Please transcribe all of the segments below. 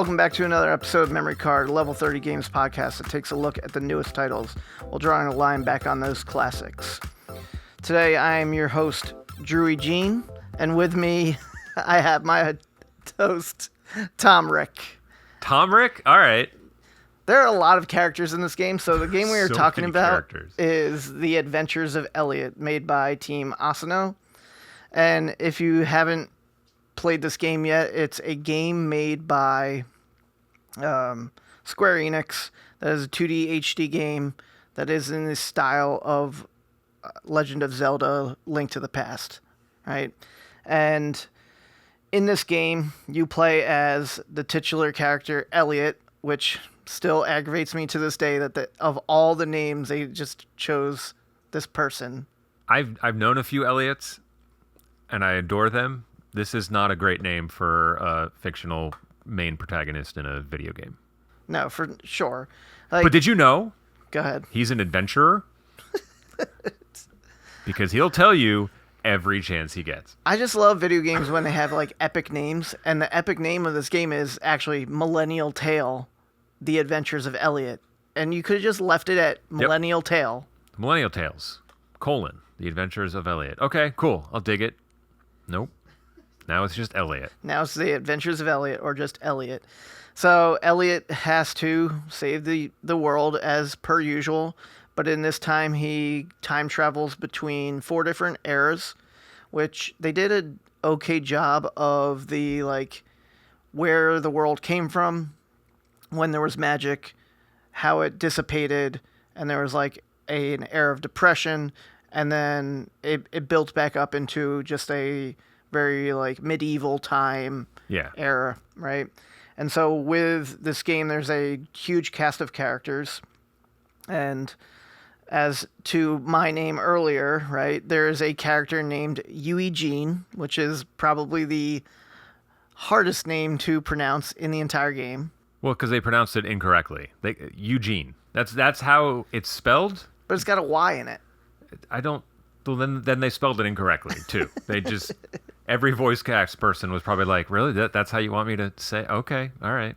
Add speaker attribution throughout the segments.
Speaker 1: Welcome back to another episode of Memory Card, Level 30 Games podcast that takes a look at the newest titles while drawing a line back on those classics. Today I am your host, Drew Eugene, and with me I have my host, Tom Rick.
Speaker 2: Tom Rick? All right.
Speaker 1: There are a lot of characters in this game, so the game we are talking about
Speaker 2: characters.
Speaker 1: is The Adventures of Elliot, made by Team Asano. And if you haven't played this game yet, it's a game made by Square Enix that is a 2D HD game that is in the style of Legend of Zelda: Link to the Past, right? And in this game, you play as the titular character Elliot, which still aggravates me to this day that of all the names, they just chose this person.
Speaker 2: I've known a few Elliots, and I adore them. This is not a great name for a fictional main protagonist in a video game.
Speaker 1: No, for sure.
Speaker 2: But did you know?
Speaker 1: Go ahead.
Speaker 2: He's an adventurer? Because he'll tell you every chance he gets.
Speaker 1: I just love video games when they have like epic names, and the epic name of this game is actually Millennial Tale: The Adventures of Elliot. And you could have just left it at Millennial Tale.
Speaker 2: Millennial Tales: The Adventures of Elliot. Okay, cool. I'll dig it. Nope. Now it's just Elliot.
Speaker 1: Now it's The Adventures of Elliot, or just Elliot. So Elliot has to save the world as per usual, but in this time he time travels between 4 different eras, which they did an okay job of the like where the world came from, when there was magic, how it dissipated, and there was like an era of depression, and then it built back up into just a very like medieval time era, right? And so with this game, there's a huge cast of characters. And as to my name earlier, right, there is a character named Eugene, which is probably the hardest name to pronounce in the entire game.
Speaker 2: Well, because they pronounced it incorrectly. Eugene. That's how it's spelled.
Speaker 1: But it's got a Y in it.
Speaker 2: Well, then they spelled it incorrectly too. They just every voice cast person was probably like, "Really? That's how you want me to say?" Okay, all right.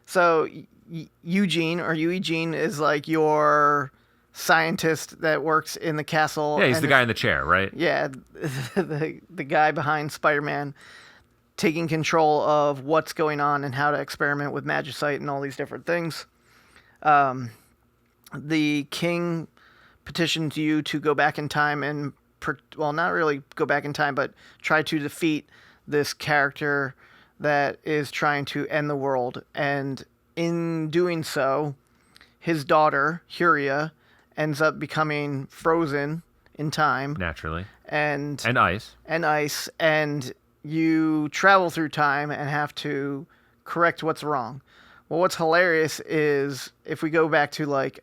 Speaker 1: So Eugene is like your scientist that works in the castle.
Speaker 2: Yeah, he's the guy in the chair, right?
Speaker 1: Yeah, the guy behind Spider-Man, taking control of what's going on and how to experiment with magicite and all these different things. The king petitioned you to go back in time and, well, not really go back in time, but try to defeat this character that is trying to end the world. And in doing so, his daughter, Huria, ends up becoming frozen in time.
Speaker 2: Naturally.
Speaker 1: And
Speaker 2: ice.
Speaker 1: And you travel through time and have to correct what's wrong. Well, what's hilarious is if we go back to like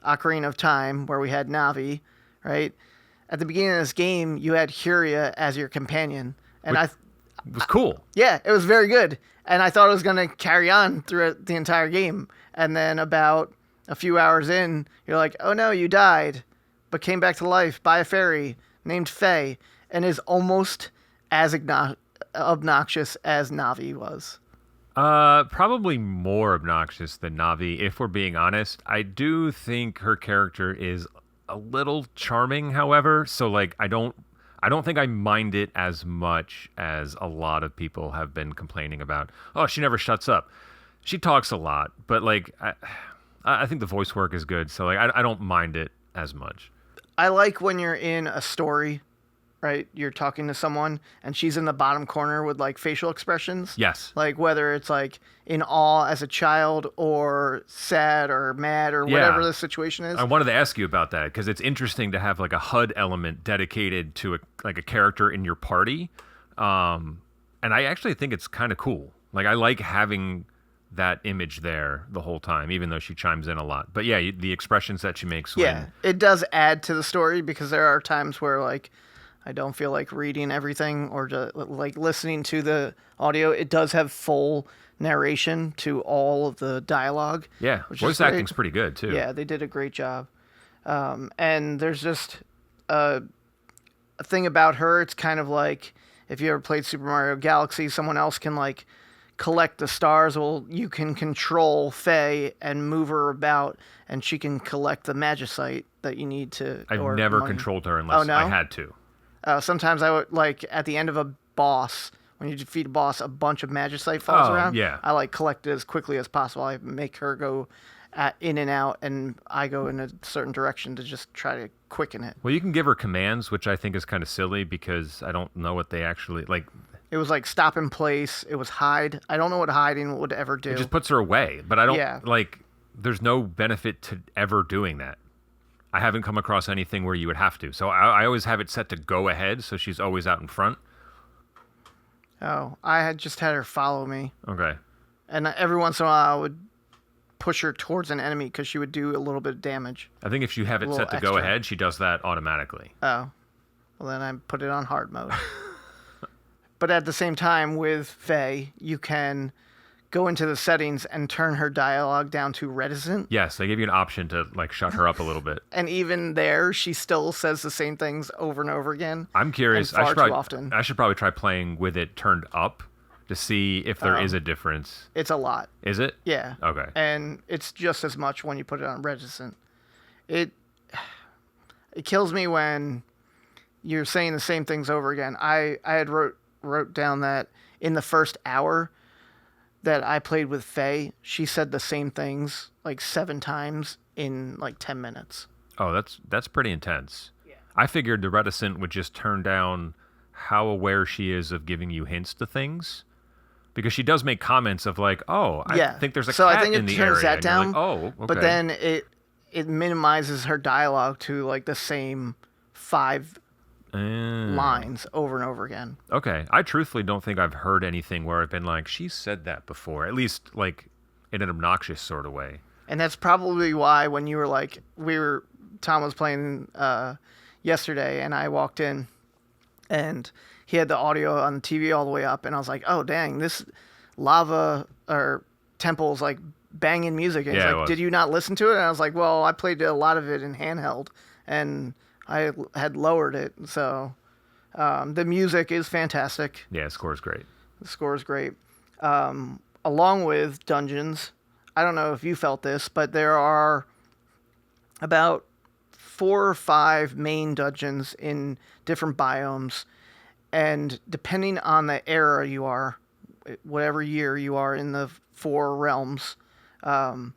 Speaker 1: Ocarina of Time, where we had Navi, right? At the beginning of this game, you had Huria as your companion. And
Speaker 2: it was cool.
Speaker 1: Yeah, it was very good. And I thought it was going to carry on throughout the entire game. And then about a few hours in, you're like, oh no, you died, but came back to life by a fairy named Faye, and is almost as obnoxious as Navi was.
Speaker 2: Probably more obnoxious than Navi, if we're being honest. I do think her character is a little charming, however, so like I don't think I mind it as much as a lot of people have been complaining about. Oh, she never shuts up. She talks a lot, but like I think the voice work is good, so like I don't mind it as much.
Speaker 1: I like when you're in a story, right? You're talking to someone and she's in the bottom corner with like facial expressions.
Speaker 2: Yes.
Speaker 1: Like whether it's like in awe as a child or sad or mad or whatever the situation is.
Speaker 2: I wanted to ask you about that because it's interesting to have like a HUD element dedicated to a character in your party. And I actually think it's kind of cool. Like I like having that image there the whole time, even though she chimes in a lot. But yeah, the expressions that she makes.
Speaker 1: It does add to the story because there are times where like I don't feel like reading everything or just like listening to the audio. It does have full narration to all of the dialogue.
Speaker 2: Yeah, voice acting's pretty good too.
Speaker 1: Yeah, they did a great job. And there's just a thing about her. It's kind of like if you ever played Super Mario Galaxy, someone else can like collect the stars. Well, you can control Faye and move her about, and she can collect the magicite that you need to.
Speaker 2: I've
Speaker 1: or
Speaker 2: never
Speaker 1: money.
Speaker 2: controlled her
Speaker 1: Oh
Speaker 2: unless I
Speaker 1: no.
Speaker 2: had to.
Speaker 1: Sometimes I would like at the end of a boss. When you defeat a boss, a bunch of magicite falls around.
Speaker 2: Yeah.
Speaker 1: I like collect it as quickly as possible. I make her go in and out, and I go in a certain direction to just try to quicken it.
Speaker 2: Well, you can give her commands, which I think is kind of silly because I don't know what they actually like.
Speaker 1: It was like stop in place. It was hide. I don't know what hiding would ever do.
Speaker 2: It just puts her away, but I don't
Speaker 1: Yeah.
Speaker 2: like. There's no benefit to ever doing that. I haven't come across anything where you would have to. So I always have it set to go ahead, so she's always out in front.
Speaker 1: Oh, I had just had her follow me,
Speaker 2: Okay.
Speaker 1: and every once in a while I would push her towards an enemy because she would do a little bit of damage.
Speaker 2: I think if you have it
Speaker 1: little
Speaker 2: set to go
Speaker 1: extra.
Speaker 2: ahead, she does that automatically.
Speaker 1: Oh, well then I put it on hard mode. But at the same time, with Faye, you can go into the settings and turn her dialogue down to reticent.
Speaker 2: Yes, they give you an option to like shut her up a little bit.
Speaker 1: And even there, she still says the same things over and over again.
Speaker 2: I'm curious.
Speaker 1: And far too
Speaker 2: probably,
Speaker 1: often.
Speaker 2: I should probably try playing with it turned up to see if there is a difference.
Speaker 1: It's a lot.
Speaker 2: Is it?
Speaker 1: Yeah.
Speaker 2: Okay.
Speaker 1: And it's just as much when you put it on reticent. It kills me when you're saying the same things over again. I had wrote down that in the first hour that I played with Faye, she said the same things like 7 times in like 10 minutes.
Speaker 2: Oh, that's pretty intense. Yeah. I figured the reticent would just turn down how aware she is of giving you hints to things. Because she does make comments of like, oh, I think there's a cat in the area.
Speaker 1: So I think it turns that down.
Speaker 2: Like, oh, okay.
Speaker 1: But then it minimizes her dialogue to like the same 5 lines over and over again.
Speaker 2: Okay. I truthfully don't think I've heard anything where I've been like, she said that before. At least like in an obnoxious sort of way.
Speaker 1: And that's probably why when you were like, Tom was playing yesterday, and I walked in, and he had the audio on the TV all the way up, and I was like, oh dang, this lava or temple's like banging music. And
Speaker 2: Yeah,
Speaker 1: he's
Speaker 2: it
Speaker 1: like,
Speaker 2: was.
Speaker 1: did you not listen to it? And I was like, well, I played a lot of it in handheld, and I had lowered it. So the music is fantastic.
Speaker 2: Yeah, score's great.
Speaker 1: The score is great. Along with dungeons, I don't know if you felt this, but there are about 4 or 5 main dungeons in different biomes. And depending on the era you are, whatever year you are in the 4 realms, some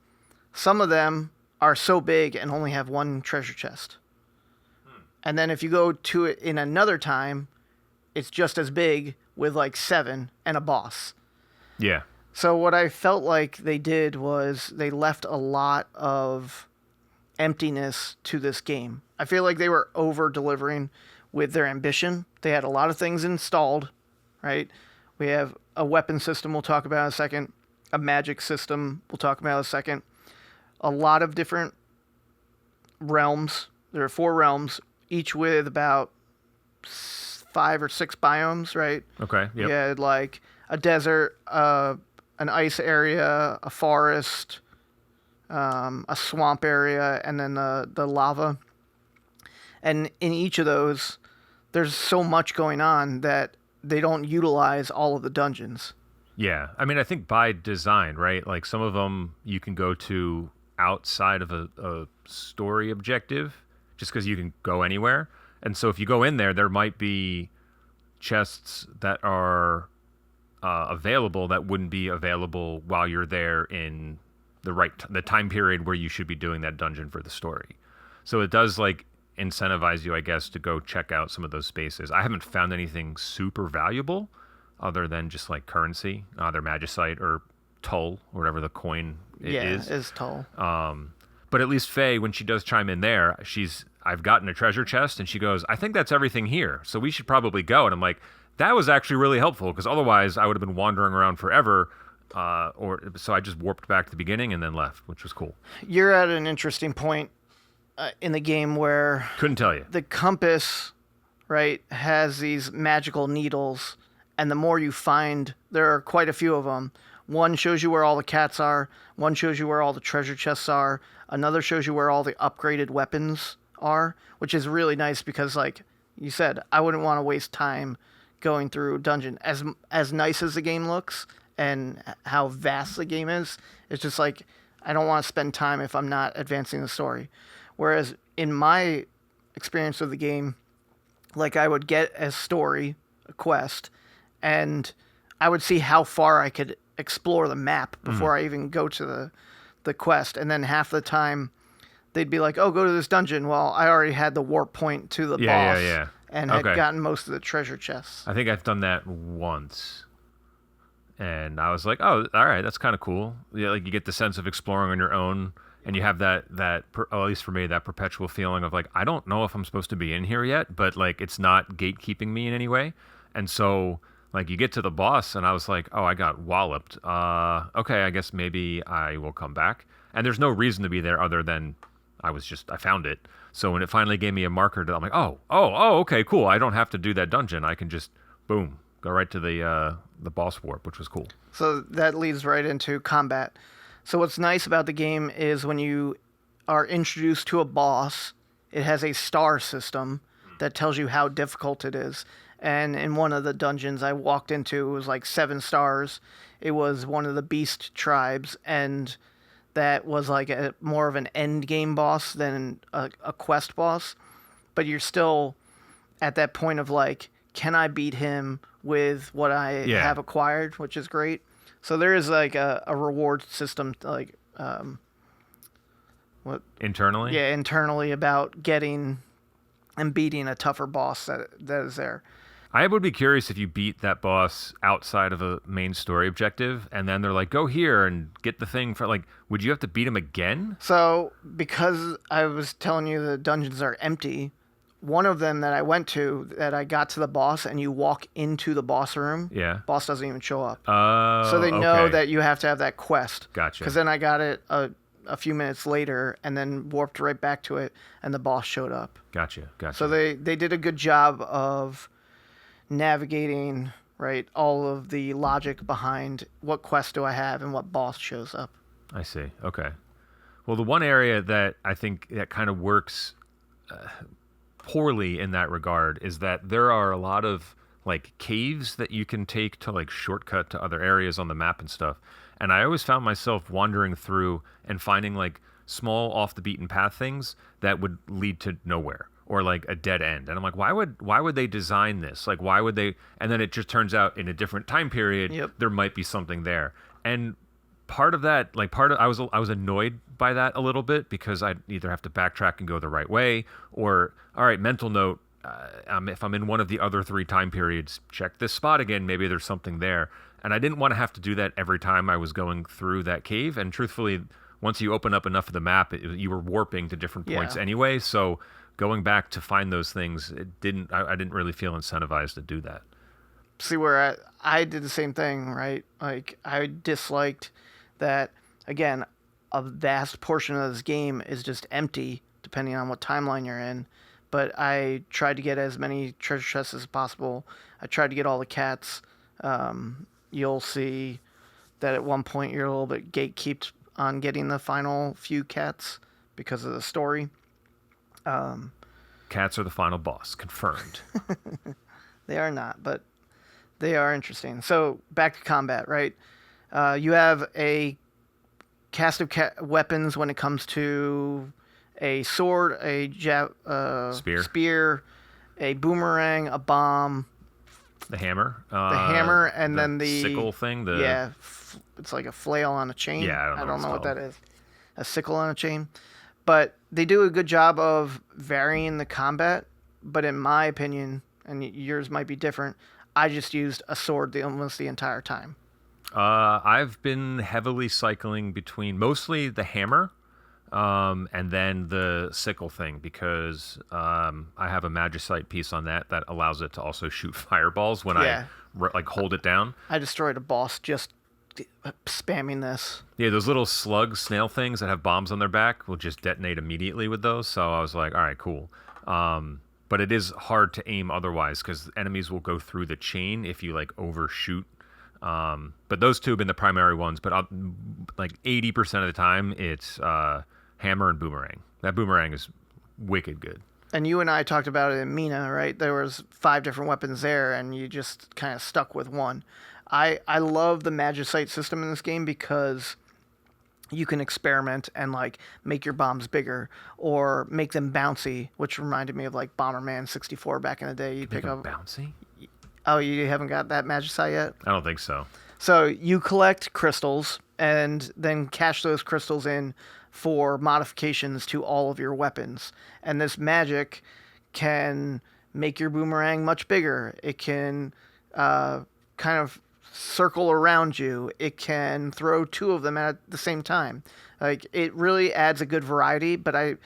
Speaker 1: of them are so big and only have 1 treasure chest. And then if you go to it in another time, it's just as big with like 7 and a boss.
Speaker 2: Yeah.
Speaker 1: So what I felt like they did was they left a lot of emptiness to this game. I feel like they were over-delivering with their ambition. They had a lot of things installed, right? We have a weapon system we'll talk about in a second, a magic system we'll talk about in a second, a lot of different realms. There are 4 realms, each with about 5 or 6 biomes, right?
Speaker 2: Okay. Yep.
Speaker 1: You had like a desert, an ice area, a forest, a swamp area, and then the lava. And in each of those, there's so much going on that they don't utilize all of the dungeons.
Speaker 2: Yeah. I mean, I think by design, right? Like some of them you can go to outside of a story objective just because you can go anywhere. And so if you go in there, there might be chests that are available that wouldn't be available while you're there in the time period where you should be doing that dungeon for the story. So it does like incentivize you, I guess, to go check out some of those spaces. I haven't found anything super valuable other than just like currency, either magicite or toll, or whatever the coin is.
Speaker 1: Yeah, is toll.
Speaker 2: But at least Faye, when she does chime in there, I've gotten a treasure chest, and she goes, I think that's everything here, so we should probably go. And I'm like, that was actually really helpful, because otherwise I would have been wandering around forever, so I just warped back to the beginning and then left, which was cool.
Speaker 1: You're at an interesting point in the game where
Speaker 2: Couldn't tell you.
Speaker 1: the compass, right, has these magical needles, and the more you find, there are quite a few of them. One shows you where all the cats are, one shows you where all the treasure chests are, another shows you where all the upgraded weapons are, which is really nice because, like you said, I wouldn't want to waste time going through a dungeon. As nice as the game looks, and how vast the game is. It's just like I don't want to spend time if I'm not advancing the story. Whereas in my experience with the game, like I would get a story, a quest, and I would see how far I could explore the map before I even go to the quest. And then half the time they'd be like, "Oh, go to this dungeon." Well, I already had the warp point to the boss and had gotten most of the treasure chests.
Speaker 2: I think I've done that once. And I was like, "Oh, all right, that's kind of cool." Yeah, like you get the sense of exploring on your own, and you have that at least for me, that perpetual feeling of like, I don't know if I'm supposed to be in here yet, but like it's not gatekeeping me in any way. And so like you get to the boss, and I was like, "Oh, I got walloped. Okay, I guess maybe I will come back." And there's no reason to be there other than I found it. So when it finally gave me a marker, I'm like, oh, okay, cool. I don't have to do that dungeon. I can just boom, go right to the boss warp, which was cool.
Speaker 1: So that leads right into combat. So what's nice about the game is when you are introduced to a boss, it has a star system that tells you how difficult it is. And in one of the dungeons I walked into, it was like 7 stars. It was one of the beast tribes, and that was like more of an end game boss than a quest boss. But you're still at that point of like, can I beat him with what I have acquired, which is great. So there is like a reward system, like what
Speaker 2: internally?
Speaker 1: Yeah, internally about getting and beating a tougher boss that is there.
Speaker 2: I would be curious if you beat that boss outside of a main story objective, and then they're like, "Go here and get the thing for like." Would you have to beat him again?
Speaker 1: So because I was telling you the dungeons are empty, one of them that I went to, that I got to the boss, and you walk into the boss room.
Speaker 2: Yeah.
Speaker 1: Boss doesn't even show up.
Speaker 2: Oh.
Speaker 1: So they know that you have to have that quest.
Speaker 2: Gotcha.
Speaker 1: Because then I got it a few minutes later, and then warped right back to it, and the boss showed up.
Speaker 2: Gotcha.
Speaker 1: So they did a good job of navigating all of the logic behind what quest do I have and what boss shows up.
Speaker 2: I see. Okay. Well, the one area that I think that kind of works poorly in that regard is that there are a lot of like caves that you can take to like shortcut to other areas on the map and stuff. And I always found myself wandering through and finding like small off the beaten path things that would lead to nowhere or like a dead end. And I'm like, why would they design this? Like, why would they? And then it just turns out in a different time period, there might be something there. And part of that, I was annoyed by that a little bit because I'd either have to backtrack and go the right way, or all right, mental note, if I'm in one of the other 3 time periods, check this spot again. Maybe there's something there. And I didn't want to have to do that every time I was going through that cave. And truthfully, once you open up enough of the map, you were warping to different points anyway. So going back to find those things, I didn't really feel incentivized to do that.
Speaker 1: See, where I did the same thing, right? Like, I disliked that, again, a vast portion of this game is just empty, depending on what timeline you're in. But I tried to get as many treasure chests as possible. I tried to get all the cats. You'll see that at one point you're a little bit gatekeeped on getting the final few cats because of the story.
Speaker 2: Cats are the final boss, confirmed.
Speaker 1: They are not, but they are interesting. So back to combat, right? You have a cast of weapons when it comes to a sword, a spear, a boomerang, a bomb,
Speaker 2: the hammer,
Speaker 1: and then the
Speaker 2: sickle thing.
Speaker 1: It's like a flail on a chain.
Speaker 2: Yeah,
Speaker 1: I don't know what that is. A sickle on a chain. But they do a good job of varying the combat. But in my opinion, and yours might be different, I just used a sword almost the entire time.
Speaker 2: I've been heavily cycling between mostly the hammer and then the sickle thing because I have a magicite piece on that allows it to also shoot fireballs when I hold it down.
Speaker 1: I destroyed a boss just spamming this.
Speaker 2: Yeah, those little slug snail things that have bombs on their back will just detonate immediately with those. So I was like, all right, cool. But it is hard to aim otherwise because enemies will go through the chain if you like overshoot. But those two have been the primary ones. But like 80% of the time, it's hammer and boomerang. That boomerang is wicked good.
Speaker 1: And you and I talked about it in Mina, right? There was 5 different weapons there, and you just kind of stuck with one. I love the magicite system in this game because you can experiment and like make your bombs bigger or make them bouncy, which reminded me of like Bomberman 64 back in the day. You'd
Speaker 2: Make
Speaker 1: pick
Speaker 2: them
Speaker 1: up.
Speaker 2: bouncy?
Speaker 1: Oh, you haven't got that magicite yet?
Speaker 2: I don't think so.
Speaker 1: So you collect crystals and then cash those crystals in for modifications to all of your weapons. And this magic can make your boomerang much bigger. It can kind of circle around you. It can throw 2 of them at the same time. Like it really adds a good variety, but I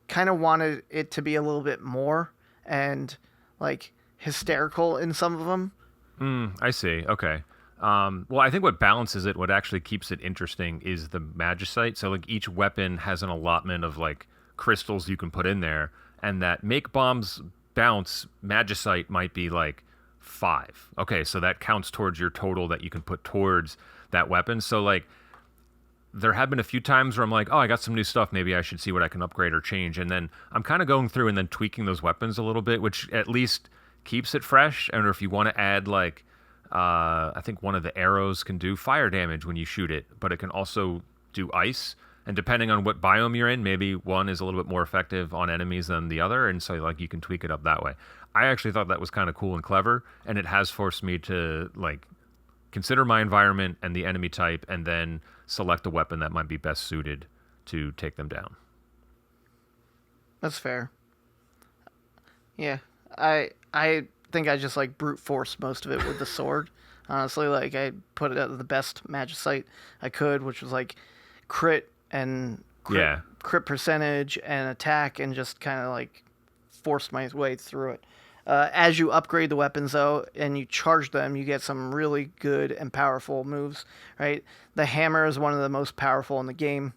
Speaker 1: kind of wanted it to be a little bit more and like hysterical in some of them.
Speaker 2: I see. Okay. Well, I think what balances it, what actually keeps it interesting, is the magicite. So, like, each weapon has an allotment of like crystals you can put in there, and that make bombs bounce magicite might be like 5. Okay, so that counts towards your total that you can put towards that weapon. So, like, there have been a few times where I'm like, oh, I got some new stuff. Maybe I should see what I can upgrade or change. And then I'm kind of going through and then tweaking those weapons a little bit, which at least keeps it fresh. And if you want to add like, I think one of the arrows can do fire damage when you shoot it, but it can also do ice. And depending on what biome you're in, maybe one is a little bit more effective on enemies than the other. And so like you can tweak it up that way. I actually thought that was kind of cool and clever. And it has forced me to like consider my environment and the enemy type, and then select a weapon that might be best suited to take them down.
Speaker 1: That's fair. Yeah, I think I just like brute force most of it with the sword. Honestly, like I put it at the best magicite I could, which was like crit and
Speaker 2: Yeah.
Speaker 1: crit percentage and attack, and just kind of like forced my way through it. As you upgrade the weapons, though, and you charge them, you get some really good and powerful moves, right? The hammer is one of the most powerful in the game.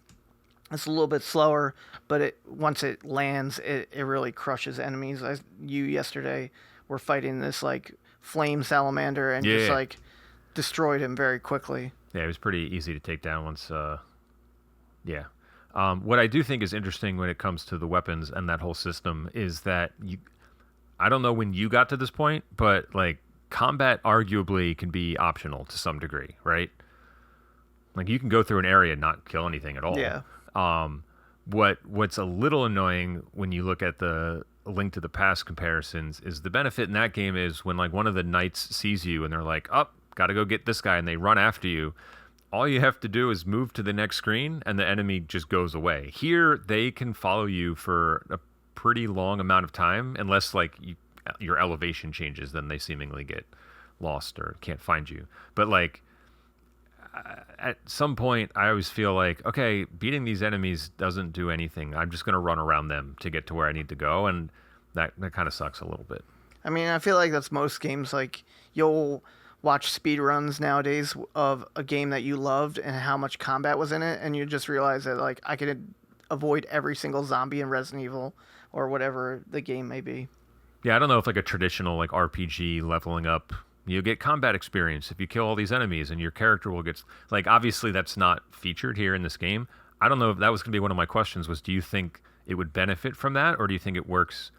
Speaker 1: It's a little bit slower, but once it lands, it really crushes enemies. You yesterday were fighting this like flame salamander and just
Speaker 2: Yeah.
Speaker 1: like destroyed him very quickly.
Speaker 2: Yeah, it was pretty easy to take down once. Yeah. What I do think is interesting when it comes to the weapons and that whole system is that I don't know when you got to this point, but like combat arguably can be optional to some degree, right? Like you can go through an area and not kill anything at all.
Speaker 1: Yeah.
Speaker 2: What's a little annoying when you look at the Link to the Past comparisons is the benefit in that game is when like one of the knights sees you and they're like, "Oh, got to go get this guy," and they run after you. All you have to do is move to the next screen and the enemy just goes away. Here they can follow you for a pretty long amount of time unless like your elevation changes, then they seemingly get lost or can't find you. But like at some point I always feel like, okay, beating these enemies doesn't do anything. I'm just going to run around them to get to where I need to go, and that kind of sucks a little bit.
Speaker 1: I mean, I feel like that's most games. Like you'll watch speedruns nowadays of a game that you loved and how much combat was in it, and you just realize that like I could avoid every single zombie in Resident Evil or whatever the game may be.
Speaker 2: Yeah, I don't know if like a traditional like RPG leveling up, you get combat experience if you kill all these enemies and your character will get like obviously that's not featured here in this game. I don't know if that was going to be one of my questions was do you think it would benefit from that or do you think it works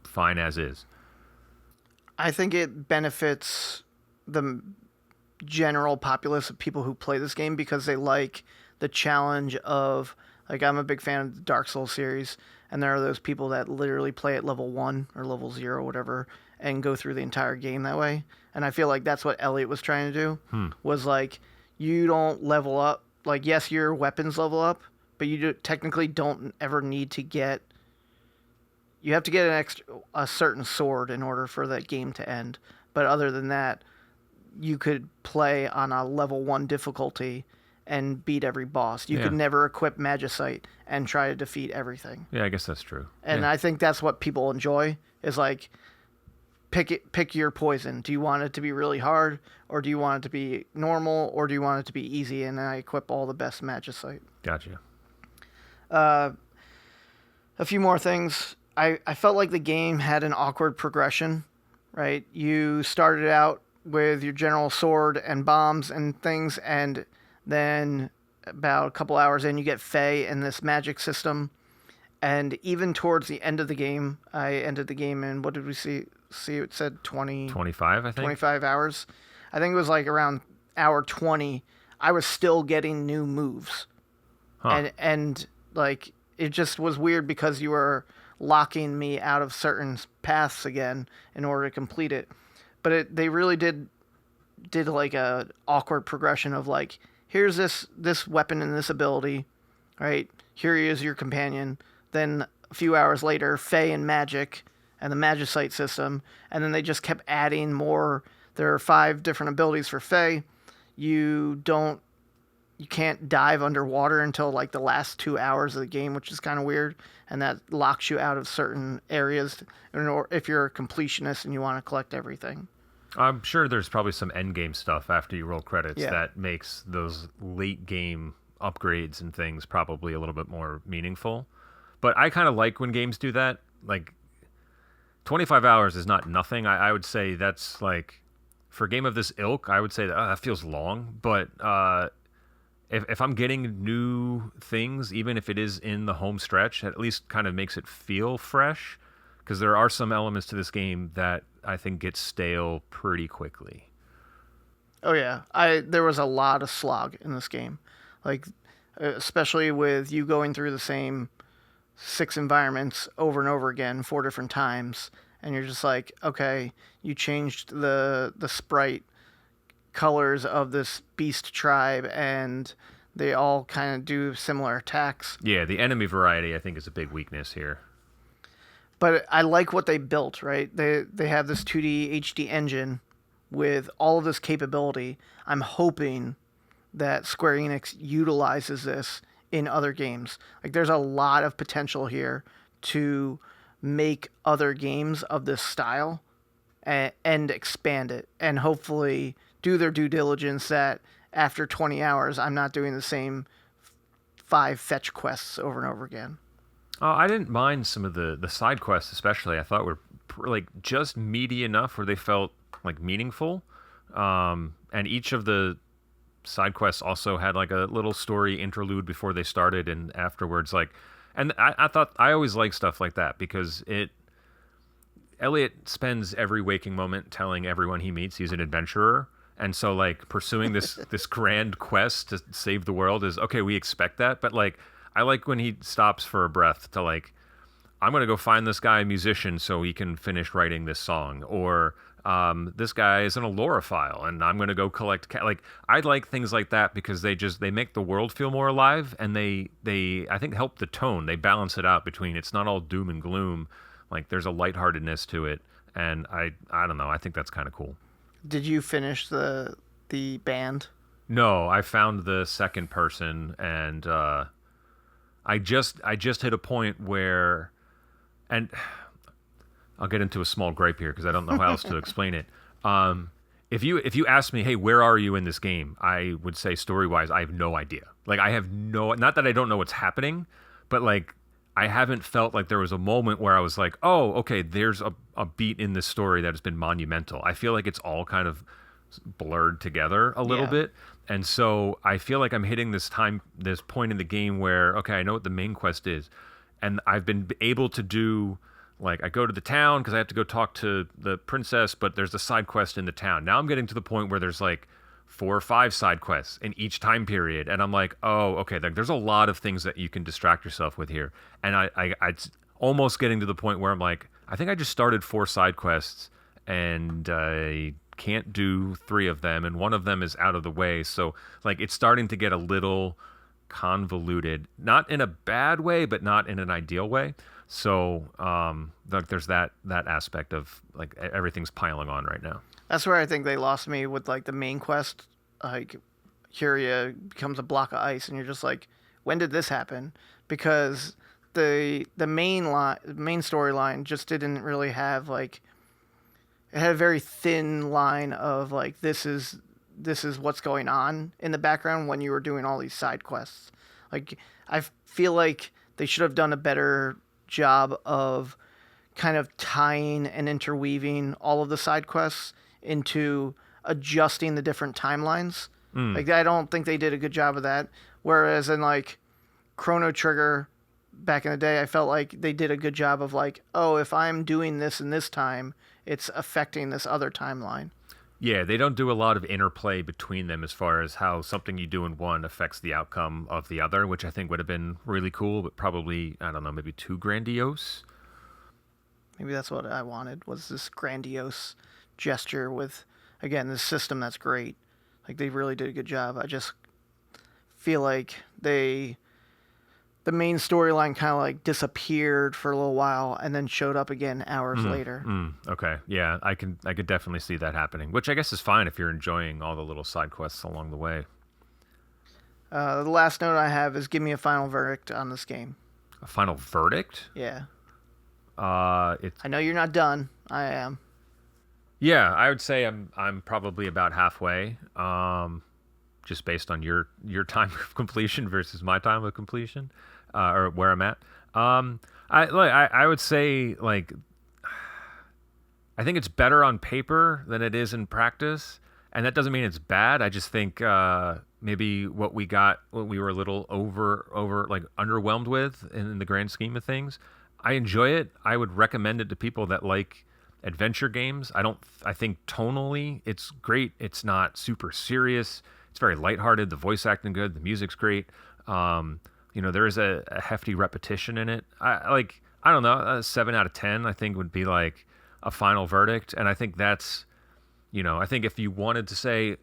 Speaker 2: fine as is?
Speaker 1: I think it benefits the general populace of people who play this game because they like the challenge of like I'm a big fan of the Dark Souls series, and there are those people that literally play at level 1 or level 0 whatever and go through the entire game that way. And I feel like that's what Elliot was trying to do. Was like you don't level up, like yes your weapons level up, but technically don't ever need to get, you have to get a certain sword in order for that game to end. But other than that, you could play on a level 1 difficulty and beat every boss. You could never equip Magicite and try to defeat everything.
Speaker 2: Yeah, I guess that's true.
Speaker 1: And I think that's what people enjoy is like pick your poison. Do you want it to be really hard, or do you want it to be normal, or do you want it to be easy? And I equip all the best Magicite.
Speaker 2: Gotcha.
Speaker 1: A few more things. I felt like the game had an awkward progression, right? You started out with your general sword and bombs and things, and then about a couple hours in, you get Fae and this magic system, And even towards the end of the game, I ended the game in, what did we see it said
Speaker 2: 25, I think.
Speaker 1: 25 hours. I think it was like around hour 20. I was still getting new moves.
Speaker 2: Huh.
Speaker 1: And like it just was weird because you were locking me out of certain paths again in order to complete it. But they really did like a awkward progression of like, here's this weapon and this ability, right? Here is your companion. Then a few hours later, Fae and magic and the Magicite system, and then they just kept adding more. There are 5 different abilities for Fae. You can't dive underwater until like the last 2 hours of the game, which is kind of weird, and that locks you out of certain areas. Or if you're a completionist and you want to collect everything.
Speaker 2: I'm sure there's probably some end game stuff after you roll credits
Speaker 1: Yeah.
Speaker 2: that makes those late game upgrades and things probably a little bit more meaningful. But I kind of like when games do that. Like 25 hours is not nothing. I would say that's like for a game of this ilk, I would say that feels long. But if I'm getting new things, even if it is in the home stretch, it at least kind of makes it feel fresh. Because there are some elements to this game that I think get stale pretty quickly.
Speaker 1: Oh yeah, there was a lot of slog in this game, like especially with you going through the same 6 environments over and over again 4 different times, and you're just like, okay, you changed the sprite colors of this beast tribe, and they all kind of do similar attacks.
Speaker 2: Yeah, the enemy variety I think is a big weakness here.
Speaker 1: But I like what they built, right? They have this 2D HD engine with all of this capability. I'm hoping that Square Enix utilizes this in other games. Like there's a lot of potential here to make other games of this style and expand it, and hopefully do their due diligence that after 20 hours I'm not doing the same 5 fetch quests over and over again.
Speaker 2: I didn't mind some of the side quests, especially. I thought were like just meaty enough where they felt like meaningful. And each of the side quests also had like a little story interlude before they started and afterwards. Like, and I thought I always like stuff like that because Elliot spends every waking moment telling everyone he meets he's an adventurer. And so like pursuing this grand quest to save the world is okay. We expect that, but like. I like when he stops for a breath to like, I'm going to go find this guy a musician so he can finish writing this song. Or this guy is an alloraphile and I'm going to go collect like I like things like that because they make the world feel more alive, and they I think help the tone. They balance it out between it's not all doom and gloom. Like there's a lightheartedness to it, and I don't know. I think that's kind of cool.
Speaker 1: Did you finish the band?
Speaker 2: No, I found the second person, and I just hit a point where, and I'll get into a small gripe here because I don't know how else to explain it. If you ask me, hey, where are you in this game? I would say story wise, I have no idea. Like I have not that I don't know what's happening, but like I haven't felt like there was a moment where I was like, oh, okay, there's a beat in this story that has been monumental. I feel like it's all kind of blurred together a little bit. And so I feel like I'm hitting this point in the game where, okay, I know what the main quest is. And I've been able to do, like, I go to the town because I have to go talk to the princess, but there's a side quest in the town. Now I'm getting to the point where there's like 4 or 5 side quests in each time period. And I'm like, oh, okay, there's a lot of things that you can distract yourself with here. And it's almost getting to the point where I'm like, I think I just started 4 side quests and I can't do 3 of them, and one of them is out of the way. So like it's starting to get a little convoluted, not in a bad way, but not in an ideal way. So like there's that aspect of like everything's piling on right now.
Speaker 1: That's where I think they lost me with like the main quest. Like Curia becomes a block of ice, and you're just like, when did this happen? Because the main storyline just didn't really have like, it had a very thin line of like this is what's going on in the background when you were doing all these side quests. Like I feel like they should have done a better job of kind of tying and interweaving all of the side quests into adjusting the different timelines. Like I don't think they did a good job of that. Whereas in like Chrono Trigger, back in the day, I felt like they did a good job of like, oh, if I'm doing this in this time, it's affecting this other timeline.
Speaker 2: Yeah, they don't do a lot of interplay between them as far as how something you do in one affects the outcome of the other, which I think would have been really cool, but probably, I don't know, maybe too grandiose.
Speaker 1: Maybe that's what I wanted, was this grandiose gesture with, again, this system that's great. Like they really did a good job. I just feel like the main storyline kind of like disappeared for a little while and then showed up again hours later.
Speaker 2: Okay, yeah, I could definitely see that happening, which I guess is fine if you're enjoying all the little side quests along the way.
Speaker 1: The last note I have is give me a final verdict on this game.
Speaker 2: A final verdict?
Speaker 1: Yeah.
Speaker 2: It's
Speaker 1: I know you're not done. I am.
Speaker 2: Yeah, I would say I'm probably about halfway. Just based on your time of completion versus my time of completion, or where I'm at. I would say like I think it's better on paper than it is in practice, and that doesn't mean it's bad. I just think maybe what we were a little over like underwhelmed with in the grand scheme of things. I enjoy it. I would recommend it to people that like adventure games. I think tonally it's great. It's not super serious. It's very lighthearted. The voice acting good. The music's great. There is a hefty repetition in it. I don't know, a 7 out of 10 I think would be like a final verdict. And I think that's, I think if you wanted to say,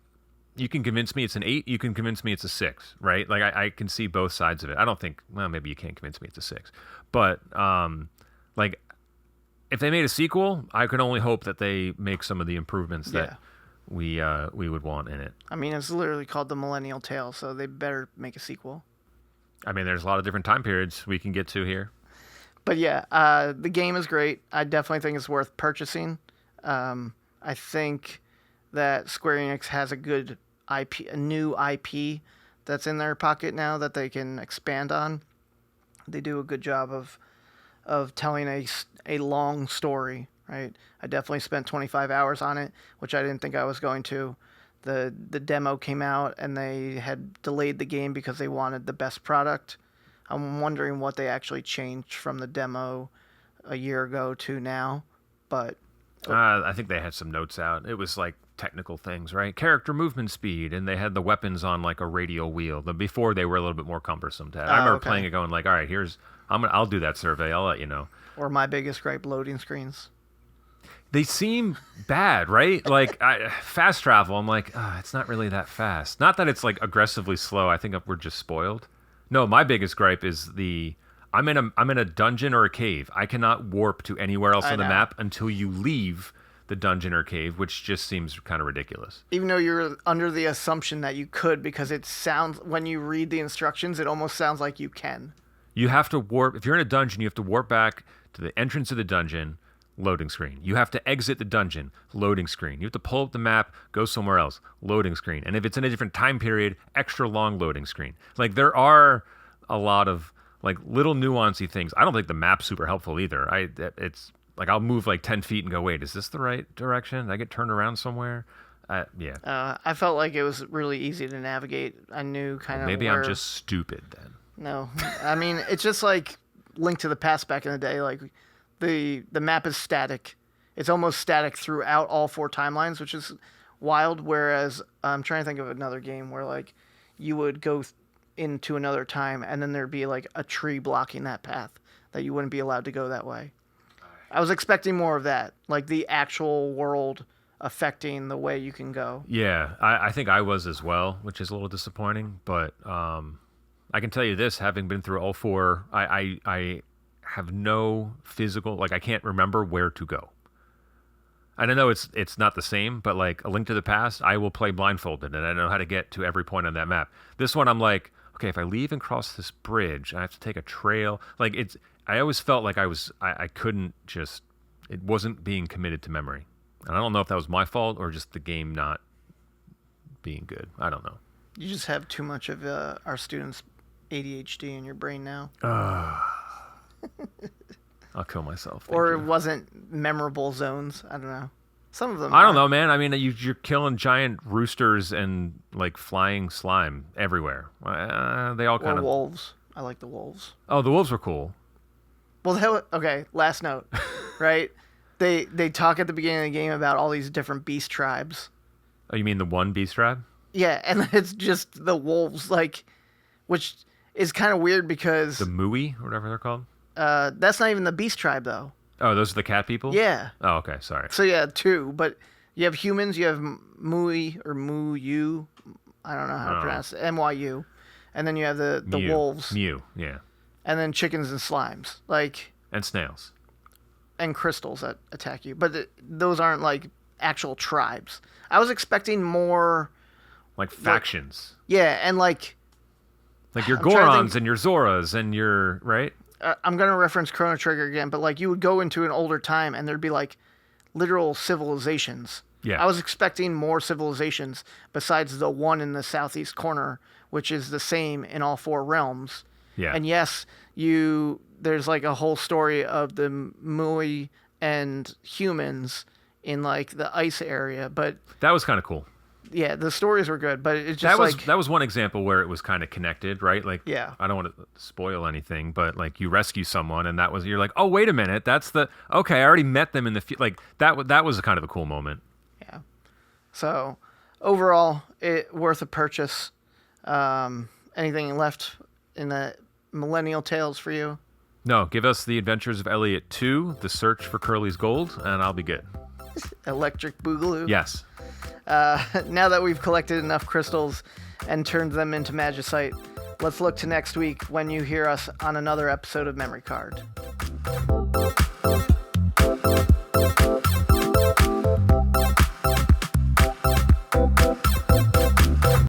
Speaker 2: you can convince me it's an 8, you can convince me it's a 6, right? Like I can see both sides of it. I don't think, well, maybe you can't convince me it's a 6. But like if they made a sequel, I could only hope that they make some of the improvements that we would want in it.
Speaker 1: I mean, it's literally called The Millennial Tale, so they better make a sequel.
Speaker 2: I mean, there's a lot of different time periods we can get to here.
Speaker 1: But yeah, the game is great. I definitely think it's worth purchasing. I think that Square Enix has a good IP, a new IP that's in their pocket now that they can expand on. They do a good job of telling a long story, right? I definitely spent 25 hours on it, which I didn't think I was going to. The demo came out and they had delayed the game because they wanted the best product. I'm wondering what they actually changed from the demo a year ago to now, but
Speaker 2: I think they had some notes out. It was like technical things, right? Character movement speed, and they had the weapons on like a radial wheel. Before they were a little bit more cumbersome to have. I remember playing it going like, all right, I'll do that survey. I'll let you know.
Speaker 1: Or my biggest gripe, loading screens.
Speaker 2: They seem bad, right? Like fast travel, I'm like, it's not really that fast. Not that it's like aggressively slow. I think we're just spoiled. No, my biggest gripe is I'm in a dungeon or a cave. I cannot warp to anywhere else on the map until you leave the dungeon or cave, which just seems kind of ridiculous.
Speaker 1: Even though you're under the assumption that you could, because it sounds, when you read the instructions, it almost sounds like you can.
Speaker 2: You have to warp. If you're in a dungeon, you have to warp back to the entrance of the dungeon. Loading screen. You have to exit the dungeon. Loading screen. You have to pull up the map, go somewhere else. Loading screen. And if it's in a different time period, extra long loading screen. Like there are a lot of like little nuancy things. I don't think the map's super helpful either. It's like I'll move like 10 feet and go, wait, is this the right direction? Did I get turned around somewhere? Yeah.
Speaker 1: I felt like it was really easy to navigate. I knew kind of
Speaker 2: maybe I'm just stupid then.
Speaker 1: No. I mean, it's just like Link to the Past back in the day. Like the map is static. It's almost static throughout all 4 timelines, which is wild. Whereas I'm trying to think of another game where like you would go into another time and then there'd be like a tree blocking that path that you wouldn't be allowed to go that way. I was expecting more of that, like the actual world affecting the way you can go.
Speaker 2: Yeah, I think I was as well, which is a little disappointing. But I can tell you this, having been through all 4, I have no physical, like I can't remember where to go. And I know it's not the same, but like A Link to the Past, I will play blindfolded and I know how to get to every point on that map. This one, I'm like, okay, if I leave and cross this bridge, I have to take a trail. Like I always felt like I couldn't just, it wasn't being committed to memory. And I don't know if that was my fault or just the game not being good. I don't know.
Speaker 1: You just have too much of our students' ADHD in your brain now.
Speaker 2: I'll kill myself.
Speaker 1: Or it wasn't memorable zones. I don't know. Some of them
Speaker 2: I don't know, man. I mean, you're killing giant roosters and like flying slime everywhere. They all kind of
Speaker 1: wolves. I like the wolves.
Speaker 2: Oh, the wolves were cool.
Speaker 1: Well, okay. Last note, right? They talk at the beginning of the game about all these different beast tribes.
Speaker 2: Oh, you mean the one beast tribe?
Speaker 1: Yeah, and it's just the wolves, like, which is kind of weird because
Speaker 2: The Mooey, or whatever they're called.
Speaker 1: that's not even the beast tribe though.
Speaker 2: Oh, those are the cat people?
Speaker 1: Yeah.
Speaker 2: Oh, okay. Sorry.
Speaker 1: So yeah, two, but you have humans, you have Mui or Muyu, I don't know how to pronounce it, MYU, and then you have the
Speaker 2: Mew.
Speaker 1: wolves,
Speaker 2: Mew, yeah.
Speaker 1: and then chickens and slimes, like,
Speaker 2: And snails.
Speaker 1: and crystals that attack you. But those aren't like actual tribes. I was expecting more,
Speaker 2: Like factions.
Speaker 1: yeah, and like
Speaker 2: Like your
Speaker 1: I'm trying to
Speaker 2: Gorons
Speaker 1: think-
Speaker 2: and your Zoras and your, right?
Speaker 1: I'm gonna reference Chrono Trigger again, but like you would go into an older time and there'd be like literal civilizations.
Speaker 2: Yeah.
Speaker 1: I was expecting more civilizations besides the one in the southeast corner, which is the same in all four realms.
Speaker 2: Yeah.
Speaker 1: And yes, there's like a whole story of the Mui and humans in like the ice area, but
Speaker 2: That was kind of cool.
Speaker 1: yeah, the stories were good, but it's just
Speaker 2: That was one example where it was kind of connected, right? Like,
Speaker 1: Yeah.
Speaker 2: I don't want to spoil anything, but like you rescue someone, and you're like, oh, wait a minute, okay, I already met them in the like that was a kind of a cool moment.
Speaker 1: yeah. So overall, it worth a purchase. Anything left in the Millennial Tales for you?
Speaker 2: No, give us the Adventures of Elliot 2, The Search for Curly's Gold, and I'll be good.
Speaker 1: Electric Boogaloo?
Speaker 2: Yes.
Speaker 1: Now that we've collected enough crystals and turned them into magicite, let's look to next week when you hear us on another episode of Memory Card.